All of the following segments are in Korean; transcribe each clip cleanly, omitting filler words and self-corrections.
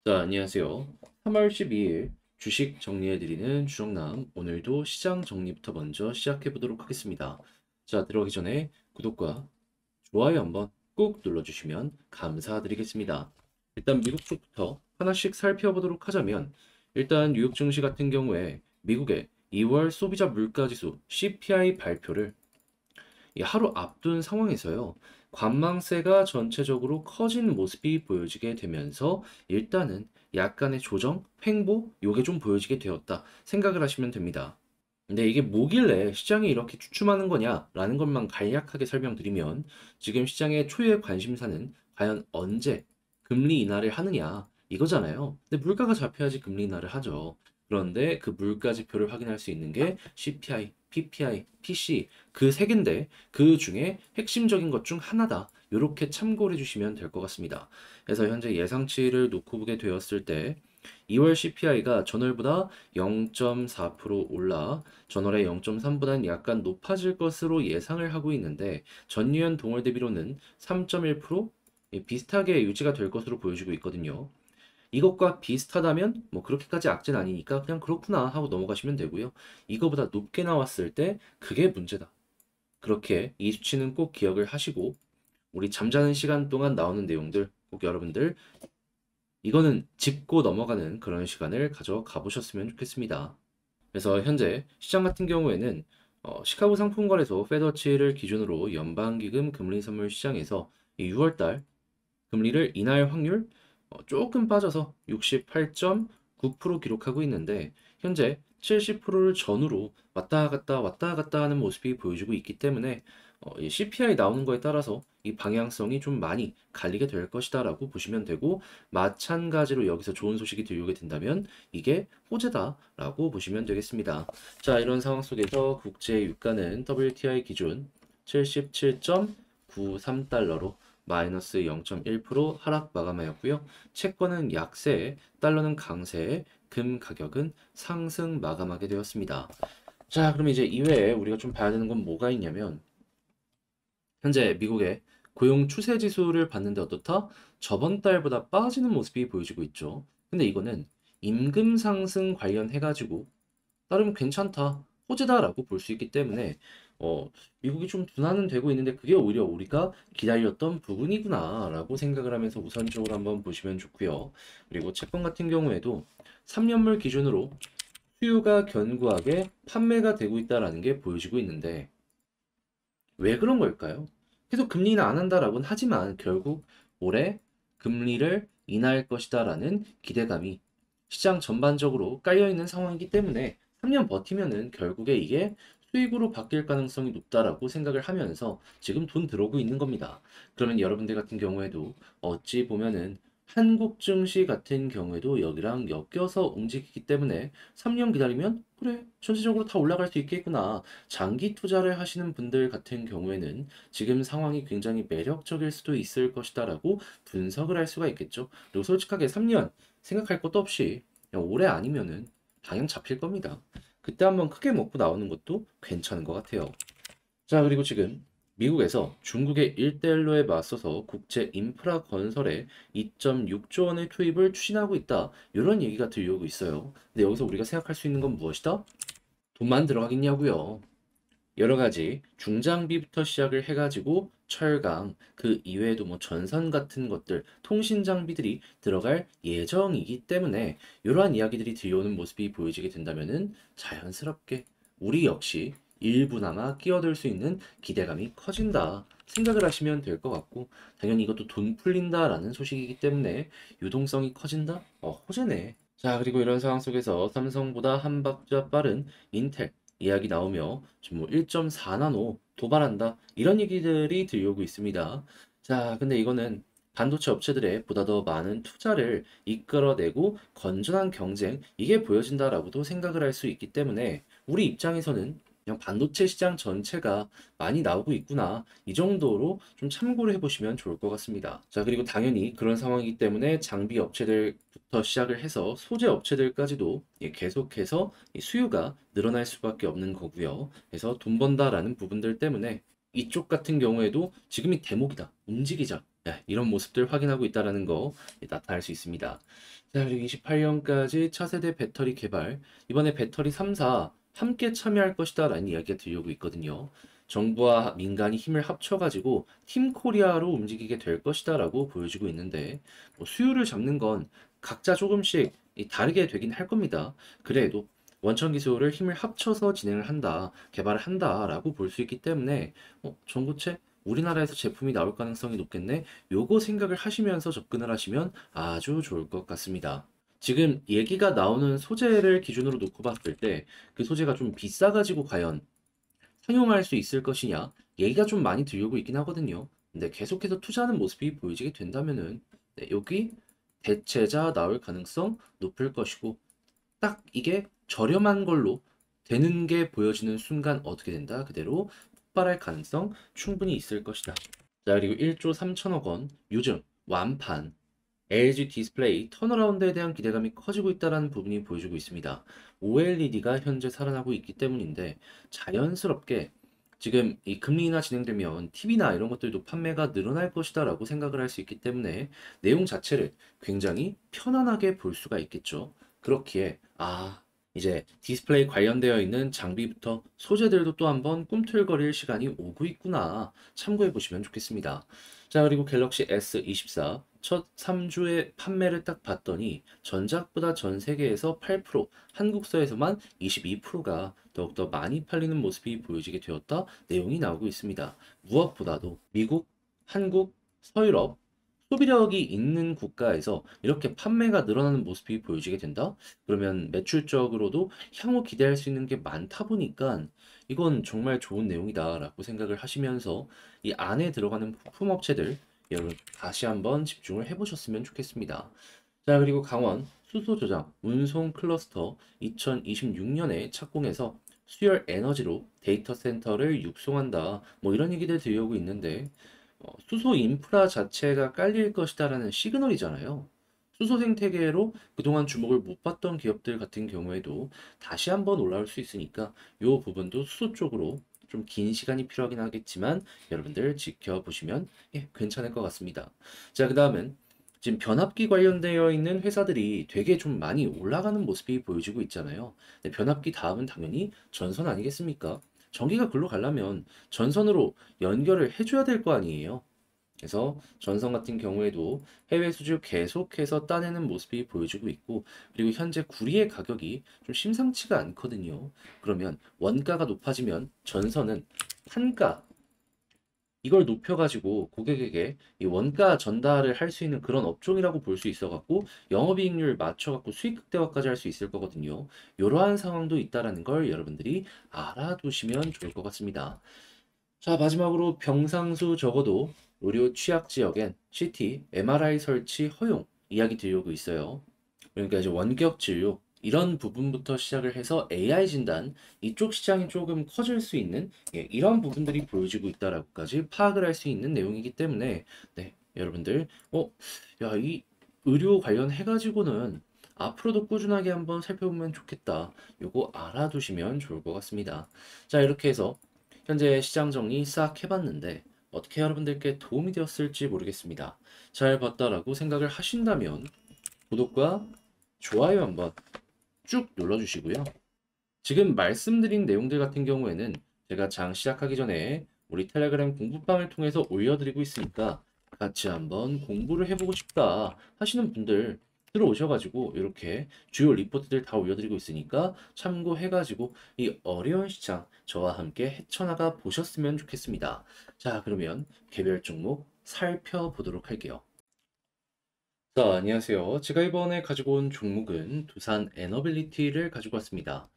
자, 안녕하세요. 3월 12일 주식 정리해드리는 주정남. 오늘도 시장 정리부터 먼저 시작해 보도록 하겠습니다. 자, 들어가기 전에 구독과 좋아요 한번 꾹 눌러주시면 감사드리겠습니다. 일단 미국 쪽부터 하나씩 살펴보도록 하자면, 일단 뉴욕 증시 같은 경우에 미국의 2월 소비자 물가지수 CPI 발표를 이 하루 앞둔 상황에서요, 관망세가 전체적으로 커진 모습이 보여지게 되면서 일단은 약간의 조정, 횡보, 요게 좀 보여지게 되었다 생각을 하시면 됩니다. 근데 이게 뭐길래 시장이 이렇게 주춤하는 거냐라는 것만 간략하게 설명드리면, 지금 시장의 초유의 관심사는 과연 언제 금리 인하를 하느냐 이거잖아요. 근데 물가가 잡혀야지 금리 인하를 하죠. 그런데 그 물가 지표를 확인할 수 있는 게 CPI, PPI, PC 그 세 개인데, 그 중에 핵심적인 것 중 하나다. 이렇게 참고를 해주시면 될 것 같습니다. 그래서 현재 예상치를 놓고 보게 되었을 때 2월 CPI가 전월보다 0.4% 올라 전월의 0.3보다는 약간 높아질 것으로 예상을 하고 있는데, 전년 동월 대비로는 3.1% 비슷하게 유지가 될 것으로 보여지고 있거든요. 이것과 비슷하다면 뭐 그렇게까지 악재는 아니니까 그냥 그렇구나 하고 넘어가시면 되고요. 이거보다 높게 나왔을 때 그게 문제다. 그렇게 이 수치는 꼭 기억을 하시고, 우리 잠자는 시간 동안 나오는 내용들 꼭 여러분들 이거는 짚고 넘어가는 그런 시간을 가져가 보셨으면 좋겠습니다. 그래서 현재 시장 같은 경우에는 시카고 상품거래소 페더치를 기준으로 연방기금 금리 선물 시장에서 이 6월달 금리를 인하할 확률 조금 빠져서 68.9% 기록하고 있는데, 현재 70%를 전후로 왔다 갔다 하는 모습이 보여지고 있기 때문에 이 CPI 나오는 거에 따라서 이 방향성이 좀 많이 갈리게 될 것이다라고 보시면 되고, 마찬가지로 여기서 좋은 소식이 들려오게 된다면 이게 호재다라고 보시면 되겠습니다. 자, 이런 상황 속에서 국제 유가는 WTI 기준 77.93달러로 마이너스 0.1% 하락 마감하였고요. 채권은 약세, 달러는 강세, 금 가격은 상승 마감하게 되었습니다. 자, 그럼 이제 이외에 우리가 좀 봐야 되는 건 뭐가 있냐면, 현재 미국의 고용 추세 지수를 봤는데 어떻다? 저번 달보다 빠지는 모습이 보여지고 있죠. 근데 이거는 임금 상승 관련해가지고 나름 괜찮다, 호재다라고 볼 수 있기 때문에 미국이 좀 둔화는 되고 있는데 그게 오히려 우리가 기다렸던 부분이구나라고 생각을 하면서 우선적으로 한번 보시면 좋고요. 그리고 채권 같은 경우에도 3년물 기준으로 수요가 견고하게 판매가 되고 있다라는 게 보여지고 있는데, 왜 그런 걸까요? 계속 금리 인하 안 한다라고는 하지만 결국 올해 금리를 인하할 것이다라는 기대감이 시장 전반적으로 깔려 있는 상황이기 때문에 3년 버티면은 결국에 이게 수익으로 바뀔 가능성이 높다라고 생각을 하면서 지금 돈 들어오고 있는 겁니다. 그러면 여러분들 같은 경우에도 어찌 보면은 한국 증시 같은 경우에도 여기랑 엮여서 움직이기 때문에 3년 기다리면 그래, 전체적으로 다 올라갈 수 있겠구나. 장기 투자를 하시는 분들 같은 경우에는 지금 상황이 굉장히 매력적일 수도 있을 것이다라고 분석을 할 수가 있겠죠. 그리고 솔직하게 3년 생각할 것도 없이 그냥 올해 아니면은 방향 잡힐 겁니다. 그때 한번 크게 먹고 나오는 것도 괜찮은 것 같아요. 자, 그리고 지금 미국에서 중국의 일대일로에 맞서서 국제 인프라 건설에 2.6조 원의 투입을 추진하고 있다. 이런 얘기가 들려오고 있어요. 근데 여기서 우리가 생각할 수 있는 건 무엇이다? 돈만 들어가겠냐고요. 여러 가지 중장비부터 시작을 해가지고 철강, 그 이외에도 뭐 전선 같은 것들, 통신 장비들이 들어갈 예정이기 때문에 이러한 이야기들이 들려오는 모습이 보여지게 된다면은 자연스럽게 우리 역시 일부나마 끼어들 수 있는 기대감이 커진다 생각을 하시면 될 것 같고, 당연히 이것도 돈 풀린다라는 소식이기 때문에 유동성이 커진다? 호재네. 자, 그리고 이런 상황 속에서 삼성보다 한 박자 빠른 인텔 이야기 나오며 지금 뭐 1.4나노 도발한다 이런 얘기들이 들려오고 있습니다. 자, 근데 이거는 반도체 업체들의 보다 더 많은 투자를 이끌어내고 건전한 경쟁 이게 보여진다라고도 생각을 할 수 있기 때문에 우리 입장에서는 그냥 반도체 시장 전체가 많이 나오고 있구나 이 정도로 좀 참고를 해보시면 좋을 것 같습니다. 자, 그리고 당연히 그런 상황이기 때문에 장비 업체들부터 시작을 해서 소재 업체들까지도 계속해서 이 수요가 늘어날 수밖에 없는 거고요. 그래서 돈 번다라는 부분들 때문에 이쪽 같은 경우에도 지금이 대목이다, 움직이자, 이런 모습들 확인하고 있다라는 거 나타날 수 있습니다. 자, 그리고 28년까지 차세대 배터리 개발, 이번에 배터리 3사 함께 참여할 것이다 라는 이야기가 들려오고 있거든요. 정부와 민간이 힘을 합쳐가지고 팀 코리아로 움직이게 될 것이다 라고 보여지고 있는데, 뭐 수요를 잡는 건 각자 조금씩 다르게 되긴 할 겁니다. 그래도 원천 기술을 힘을 합쳐서 진행을 한다, 개발을 한다 라고 볼 수 있기 때문에, 전고체 우리나라에서 제품이 나올 가능성이 높겠네. 요거 생각을 하시면서 접근을 하시면 아주 좋을 것 같습니다. 지금 얘기가 나오는 소재를 기준으로 놓고 봤을 때 그 소재가 좀 비싸가지고 과연 상용할 수 있을 것이냐 얘기가 좀 많이 들리고 있긴 하거든요. 근데 계속해서 투자하는 모습이 보여지게 된다면은 네, 여기 대체자 나올 가능성 높을 것이고 딱 이게 저렴한 걸로 되는 게 보여지는 순간 어떻게 된다? 그대로 폭발할 가능성 충분히 있을 것이다. 자, 그리고 1조 3천억 원, 요즘 완판, LG 디스플레이 턴어라운드에 대한 기대감이 커지고 있다는 부분이 보여주고 있습니다. OLED가 현재 살아나고 있기 때문인데 자연스럽게 지금 이 금리 인하 진행되면 TV나 이런 것들도 판매가 늘어날 것이다라고 생각을 할 수 있기 때문에 내용 자체를 굉장히 편안하게 볼 수가 있겠죠. 그렇기에 이제 디스플레이 관련되어 있는 장비부터 소재들도 또 한번 꿈틀거릴 시간이 오고 있구나 참고해 보시면 좋겠습니다. 자, 그리고 갤럭시 S24 첫 3주의 판매를 딱 봤더니 전작보다 전 세계에서 8%, 한국서에서만 22%가 더욱더 많이 팔리는 모습이 보여지게 되었다 내용이 나오고 있습니다. 무엇보다도 미국, 한국, 서유럽 소비력이 있는 국가에서 이렇게 판매가 늘어나는 모습이 보여지게 된다? 그러면 매출적으로도 향후 기대할 수 있는 게 많다 보니까 이건 정말 좋은 내용이다라고 생각을 하시면서 이 안에 들어가는 부품 업체들 여러분 다시 한번 집중을 해보셨으면 좋겠습니다. 자, 그리고 강원 수소 저장 운송 클러스터 2026년에 착공해서 수열 에너지로 데이터 센터를 육성한다. 뭐 이런 얘기들 들려오고 있는데 수소 인프라 자체가 깔릴 것이다라는 시그널이잖아요. 수소 생태계로 그동안 주목을 못 받던 기업들 같은 경우에도 다시 한번 올라올 수 있으니까 이 부분도 수소 쪽으로 좀 긴 시간이 필요하긴 하겠지만 여러분들 지켜보시면 괜찮을 것 같습니다. 자, 그 다음은 지금 변압기 관련되어 있는 회사들이 되게 좀 많이 올라가는 모습이 보여지고 있잖아요. 근데 변압기 다음은 당연히 전선 아니겠습니까? 전기가 글로 가려면 전선으로 연결을 해줘야 될 거 아니에요. 그래서 전선 같은 경우에도 해외 수주 계속해서 따내는 모습이 보여지고 있고, 그리고 현재 구리의 가격이 좀 심상치가 않거든요. 그러면 원가가 높아지면 전선은 판가, 이걸 높여가지고 고객에게 이 원가 전달을 할 수 있는 그런 업종이라고 볼 수 있어갖고 영업이익률 맞춰갖고 수익 극대화까지 할 수 있을 거거든요. 이러한 상황도 있다라는 걸 여러분들이 알아두시면 좋을 것 같습니다. 자, 마지막으로 병상수 적어도 의료 취약 지역엔 CT, MRI 설치 허용 이야기 들려오고 있어요. 그러니까 이제 원격 진료 이런 부분부터 시작을 해서 AI 진단 이쪽 시장이 조금 커질 수 있는 이런 부분들이 보여지고 있다라고까지 파악을 할 수 있는 내용이기 때문에 네, 여러분들 야, 이 의료 관련해 가지고는 앞으로도 꾸준하게 한번 살펴보면 좋겠다. 요거 알아두시면 좋을 것 같습니다. 자, 이렇게 해서 현재 시장 정리 싹 해봤는데 어떻게 여러분들께 도움이 되었을지 모르겠습니다. 잘 봤다라고 생각을 하신다면 구독과 좋아요 한번 쭉 눌러주시고요. 지금 말씀드린 내용들 같은 경우에는 제가 장 시작하기 전에 우리 텔레그램 공부방을 통해서 올려드리고 있으니까 같이 한번 공부를 해보고 싶다 하시는 분들 들어오셔가지고 이렇게 주요 리포트들 다 올려드리고 있으니까 참고해가지고 이 어려운 시장 저와 함께 헤쳐나가 보셨으면 좋겠습니다. 자, 그러면 개별 종목 살펴보도록 할게요. 자, 안녕하세요. 제가 이번에 가지고 온 종목은 두산 에너빌리티를 가지고 왔습니다.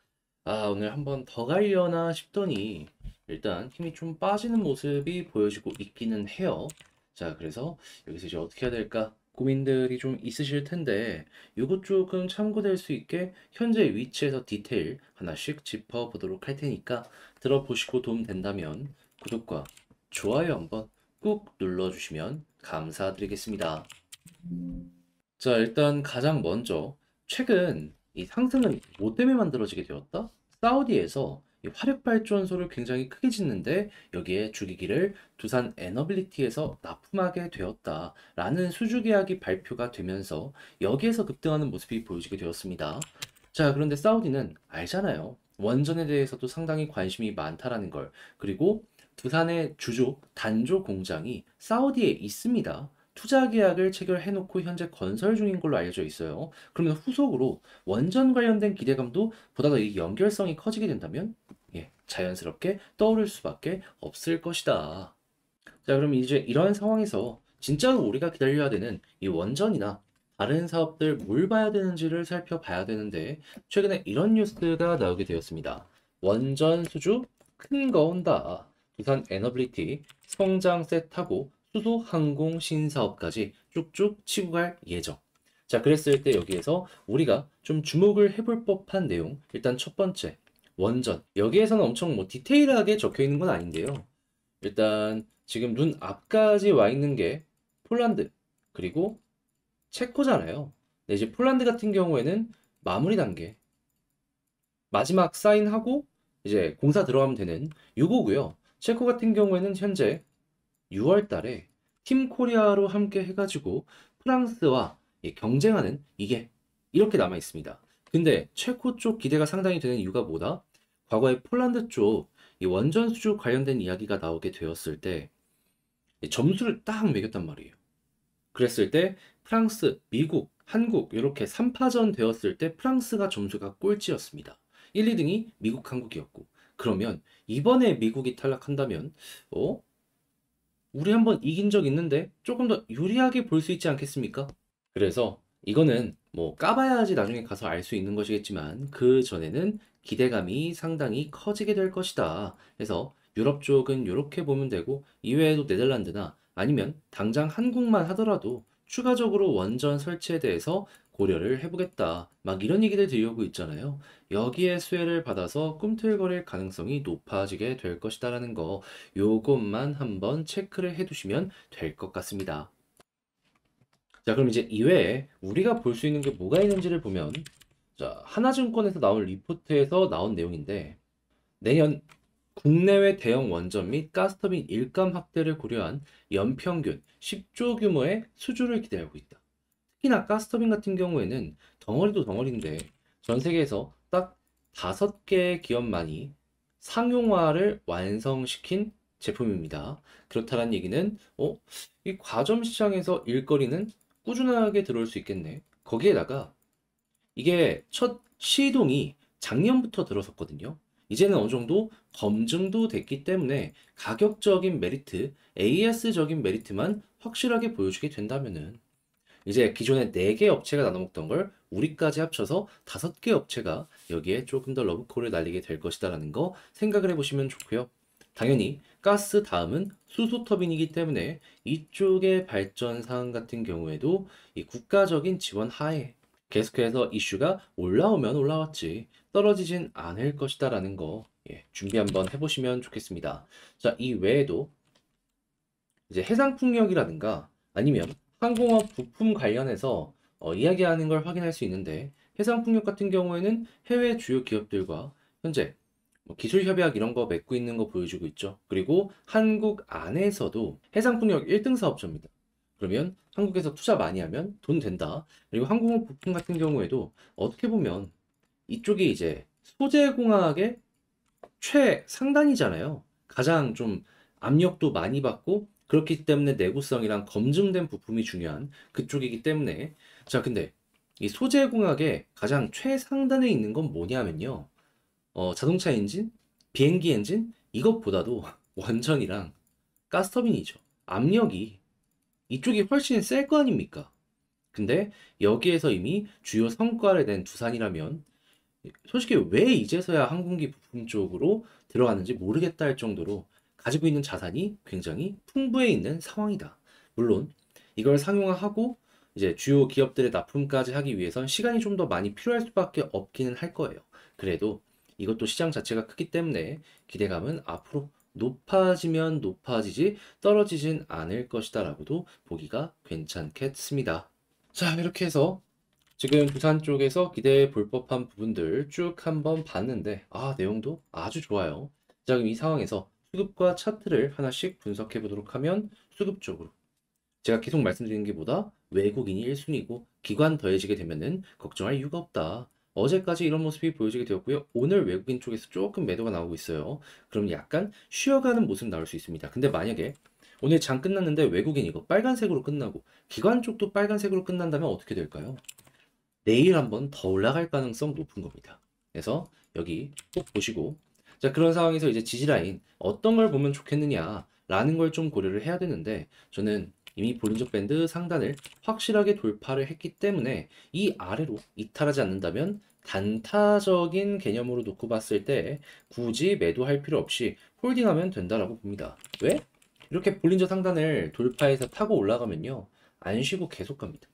오늘 한번 더 가려나 싶더니 일단 힘이 좀 빠지는 모습이 보여지고 있기는 해요. 자, 그래서 여기서 이제 어떻게 해야 될까 고민들이 좀 있으실 텐데 요것 조금 참고될 수 있게 현재 위치에서 디테일 하나씩 짚어보도록 할 테니까 들어보시고 도움 된다면 구독과 좋아요 한번 꾹 눌러주시면 감사드리겠습니다. 자, 일단 가장 먼저 최근 이 상승은 뭐 때문에 만들어지게 되었다? 사우디에서 이 화력발전소를 굉장히 크게 짓는데 여기에 주기기를 두산 에너빌리티에서 납품하게 되었다라는 수주 계약이 발표가 되면서 여기에서 급등하는 모습이 보여지게 되었습니다. 자, 그런데 사우디는 알잖아요. 원전에 대해서도 상당히 관심이 많다라는 걸. 그리고 두산의 주조, 단조 공장이 사우디에 있습니다. 투자 계약을 체결해놓고 현재 건설 중인 걸로 알려져 있어요. 그러면 후속으로 원전 관련된 기대감도 보다 더 이 연결성이 커지게 된다면 자연스럽게 떠오를 수밖에 없을 것이다. 자, 그럼 이제 이런 상황에서 진짜로 우리가 기다려야 되는 이 원전이나 다른 사업들 뭘 봐야 되는지를 살펴봐야 되는데 최근에 이런 뉴스가 나오게 되었습니다. 원전 수주 큰 거 온다. 두산 에너빌리티 성장 셋하고 수소 항공 신사업까지 쭉쭉 치고 갈 예정. 자, 그랬을 때 여기에서 우리가 좀 주목을 해볼 법한 내용 일단 첫 번째 원전 여기에서는 엄청 뭐 디테일하게 적혀 있는 건 아닌데요. 일단 지금 눈 앞까지 와 있는 게 폴란드 그리고 체코잖아요. 네, 이제 폴란드 같은 경우에는 마무리 단계 마지막 사인하고 이제 공사 들어가면 되는 요거고요. 체코 같은 경우에는 현재 6월 달에 팀 코리아로 함께 해가지고 프랑스와 경쟁하는 이게 이렇게 남아 있습니다. 근데 체코 쪽 기대가 상당히 되는 이유가 뭐다? 과거에 폴란드 쪽 이 원전 수주 관련된 이야기가 나오게 되었을 때 점수를 딱 매겼단 말이에요. 그랬을 때 프랑스, 미국, 한국 이렇게 3파전 되었을 때 프랑스가 점수가 꼴찌였습니다. 1, 2등이 미국, 한국이었고 그러면 이번에 미국이 탈락한다면 우리 한번 이긴 적 있는데 조금 더 유리하게 볼 수 있지 않겠습니까? 그래서 이거는 뭐 까봐야지 나중에 가서 알 수 있는 것이겠지만 그 전에는 기대감이 상당히 커지게 될 것이다. 그래서 유럽 쪽은 이렇게 보면 되고 이외에도 네덜란드나 아니면 당장 한국만 하더라도 추가적으로 원전 설치에 대해서 고려를 해보겠다. 막 이런 얘기들 들려오고 있잖아요. 여기에 수혜를 받아서 꿈틀거릴 가능성이 높아지게 될 것이다라는 거 요것만 한번 체크를 해두시면 될 것 같습니다. 자, 그럼 이제 이외에 우리가 볼 수 있는 게 뭐가 있는지를 보면, 자, 하나증권에서 나온 리포트에서 나온 내용인데, 내년 국내외 대형 원전 및 가스터빈 일감 확대를 고려한 연평균 10조 규모의 수주를 기대하고 있다. 특히나 가스터빈 같은 경우에는 덩어리도 덩어리인데, 전 세계에서 딱 5개의 기업만이 상용화를 완성시킨 제품입니다. 그렇다는 얘기는, 이 과점 시장에서 일거리는 꾸준하게 들어올 수 있겠네. 거기에다가 이게 첫 시동이 작년부터 들어섰거든요. 이제는 어느 정도 검증도 됐기 때문에 가격적인 메리트, AS적인 메리트만 확실하게 보여주게 된다면은 이제 기존에 4개 업체가 나눠 먹던 걸 우리까지 합쳐서 5개 업체가 여기에 조금 더 러브콜을 날리게 될 것이다라는 거 생각을 해보시면 좋고요. 당연히 가스 다음은 수소 터빈이기 때문에 이쪽의 발전 사항 같은 경우에도 이 국가적인 지원 하에 계속해서 이슈가 올라오면 올라왔지 떨어지진 않을 것이다라는 거 준비 한번 해보시면 좋겠습니다. 자, 이 외에도 이제 해상풍력이라든가 아니면 항공업 부품 관련해서 이야기하는 걸 확인할 수 있는데 해상풍력 같은 경우에는 해외 주요 기업들과 현재 뭐 기술 협약 이런 거 맺고 있는 거 보여주고 있죠. 그리고 한국 안에서도 해상풍력 1등 사업자입니다. 그러면 한국에서 투자 많이 하면 돈 된다. 그리고 항공업 부품 같은 경우에도 어떻게 보면 이쪽이 이제 소재공학의 최상단이잖아요. 가장 좀 압력도 많이 받고 그렇기 때문에 내구성이랑 검증된 부품이 중요한 그쪽이기 때문에 자, 근데 이 소재공학의 가장 최상단에 있는 건 뭐냐면요. 자동차 엔진, 비행기 엔진 이것보다도 원전이랑 가스터빈이죠. 압력이 이쪽이 훨씬 셀 거 아닙니까? 근데 여기에서 이미 주요 성과를 낸 두산이라면 솔직히 왜 이제서야 항공기 부품 쪽으로 들어가는지 모르겠다 할 정도로 가지고 있는 자산이 굉장히 풍부해 있는 상황이다. 물론 이걸 상용화하고 이제 주요 기업들의 납품까지 하기 위해선 시간이 좀 더 많이 필요할 수밖에 없기는 할 거예요. 그래도 이것도 시장 자체가 크기 때문에 기대감은 앞으로 높아지면 높아지지 떨어지진 않을 것이다라고도 보기가 괜찮겠습니다. 자, 이렇게 해서 지금 두산 쪽에서 기대해 볼 법한 부분들 쭉 한번 봤는데, 내용도 아주 좋아요. 자, 그럼 이 상황에서 수급과 차트를 하나씩 분석해 보도록 하면, 수급 쪽으로. 제가 계속 말씀드리는 게 보다 외국인이 1순위고 기관 더해지게 되면은 걱정할 이유가 없다. 어제까지 이런 모습이 보여지게 되었고요. 오늘 외국인 쪽에서 조금 매도가 나오고 있어요. 그럼 약간 쉬어가는 모습 나올 수 있습니다. 근데 만약에 오늘 장 끝났는데 외국인 이거 빨간색으로 끝나고 기관 쪽도 빨간색으로 끝난다면 어떻게 될까요? 내일 한번 더 올라갈 가능성 높은 겁니다. 그래서 여기 꼭 보시고, 자, 그런 상황에서 이제 지지라인 어떤 걸 보면 좋겠느냐라는 걸 좀 고려를 해야 되는데, 저는 이미 볼린저 밴드 상단을 확실하게 돌파를 했기 때문에 이 아래로 이탈하지 않는다면 단타적인 개념으로 놓고 봤을 때 굳이 매도할 필요 없이 홀딩하면 된다라고 봅니다. 왜? 이렇게 볼린저 상단을 돌파해서 타고 올라가면요, 안 쉬고 계속 갑니다.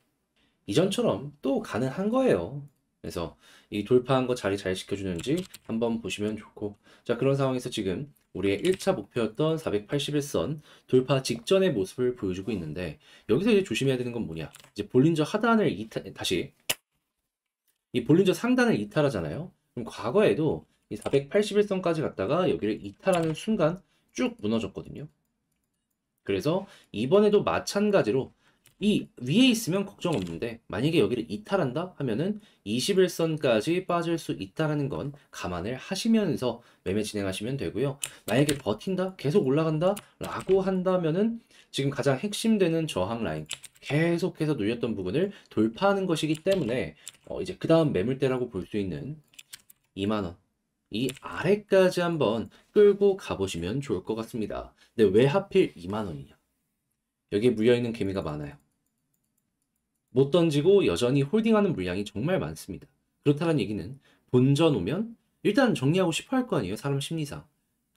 이전처럼 또 가능한 거예요. 그래서 이 돌파한 거 자리 잘 지켜주는지 한번 보시면 좋고, 자, 그런 상황에서 지금 우리의 1차 목표였던 481선 돌파 직전의 모습을 보여주고 있는데, 여기서 이제 조심해야 되는 건 뭐냐, 이제 볼린저 하단을 다시 이 볼린저 상단을 이탈하잖아요. 그럼 과거에도 이 481선까지 갔다가 여기를 이탈하는 순간 쭉 무너졌거든요. 그래서 이번에도 마찬가지로 이 위에 있으면 걱정 없는데, 만약에 여기를 이탈한다 하면은 21선까지 빠질 수 있다라는 건 감안을 하시면서 매매 진행하시면 되고요. 만약에 버틴다, 계속 올라간다 라고 한다면은 지금 가장 핵심되는 저항 라인, 계속해서 눌렸던 부분을 돌파하는 것이기 때문에 이제 그 다음 매물대라고 볼 수 있는 2만원 이 아래까지 한번 끌고 가보시면 좋을 것 같습니다. 근데 왜 하필 2만원이냐? 여기에 물려있는 개미가 많아요. 못 던지고 여전히 홀딩하는 물량이 정말 많습니다. 그렇다는 얘기는 본전 오면 일단 정리하고 싶어 할 거 아니에요, 사람 심리상.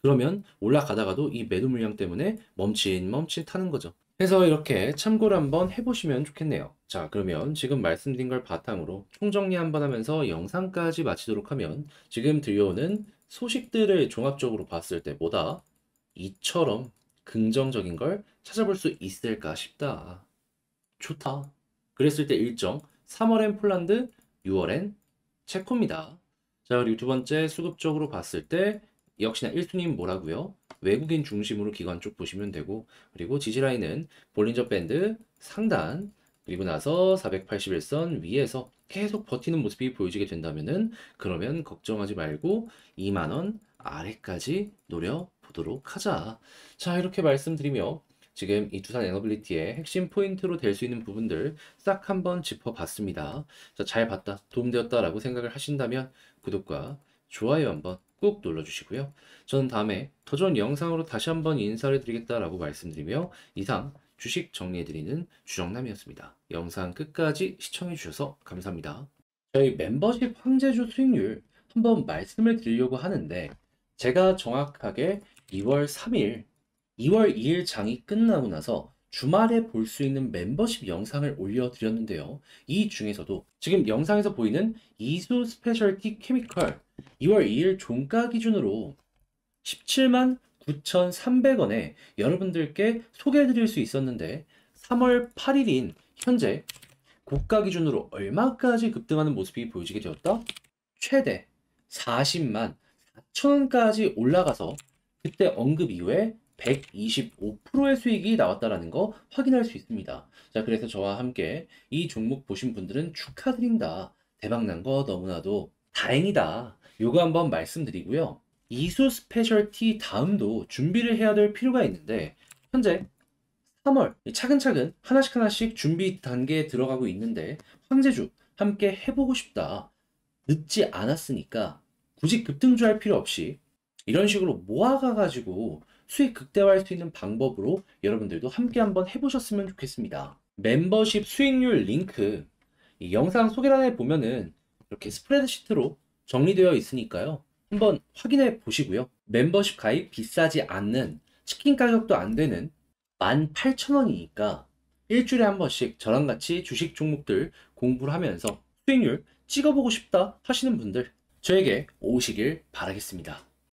그러면 올라가다가도 이 매도 물량 때문에 멈칫 타는 거죠. 그래서 이렇게 참고를 한번 해보시면 좋겠네요. 자, 그러면 지금 말씀드린 걸 바탕으로 총정리 한번 하면서 영상까지 마치도록 하면, 지금 들려오는 소식들을 종합적으로 봤을 때 보다 이처럼 긍정적인 걸 찾아볼 수 있을까 싶다. 좋다. 그랬을 때 일정 3월엔 폴란드, 6월엔 체코입니다. 자, 그리고 두 번째 수급적으로 봤을 때 역시나 1순위는 뭐라고요? 외국인 중심으로 기관 쪽 보시면 되고, 그리고 지지라인은 볼린저 밴드 상단, 그리고 나서 481선 위에서 계속 버티는 모습이 보여지게 된다면은, 그러면 걱정하지 말고 2만원 아래까지 노려보도록 하자. 자, 이렇게 말씀드리며 지금 이 두산 에너빌리티의 핵심 포인트로 될 수 있는 부분들 싹 한번 짚어봤습니다. 자, 잘 봤다, 도움되었다라고 생각을 하신다면 구독과 좋아요 한번 꾹 눌러주시고요. 저는 다음에 더 좋은 영상으로 다시 한번 인사를 드리겠다라고 말씀드리며, 이상 주식 정리해드리는 주정남이었습니다. 영상 끝까지 시청해주셔서 감사합니다. 저희 멤버십 황제주 수익률 한번 말씀을 드리려고 하는데, 제가 정확하게 2월 3일 2월 2일 장이 끝나고 나서 주말에 볼 수 있는 멤버십 영상을 올려드렸는데요. 이 중에서도 지금 영상에서 보이는 이수 스페셜티 케미컬 2월 2일 종가 기준으로 17만 9,300원에 여러분들께 소개해드릴 수 있었는데, 3월 8일인 현재 고가 기준으로 얼마까지 급등하는 모습이 보여지게 되었다? 최대 40만 4천원까지 올라가서 그때 언급 이후에 125%의 수익이 나왔다라는 거 확인할 수 있습니다. 자, 그래서 저와 함께 이 종목 보신 분들은 축하드린다. 대박난 거 너무나도 다행이다. 요거 한번 말씀드리고요. 이수 스페셜티 다음도 준비를 해야 될 필요가 있는데, 현재 3월 차근차근 하나씩 준비 단계에 들어가고 있는데, 황제주 함께 해보고 싶다. 늦지 않았으니까 굳이 급등주할 필요 없이 이런 식으로 모아가가지고 수익 극대화할 수 있는 방법으로 여러분들도 함께 한번 해보셨으면 좋겠습니다. 멤버십 수익률 링크 이 영상 소개란에 보면은 이렇게 스프레드시트로 정리되어 있으니까요. 한번 확인해 보시고요. 멤버십 가입 비싸지 않는, 치킨 가격도 안 되는 18,000원이니까 일주일에 한 번씩 저랑 같이 주식 종목들 공부를 하면서 수익률 찍어보고 싶다 하시는 분들 저에게 오시길 바라겠습니다.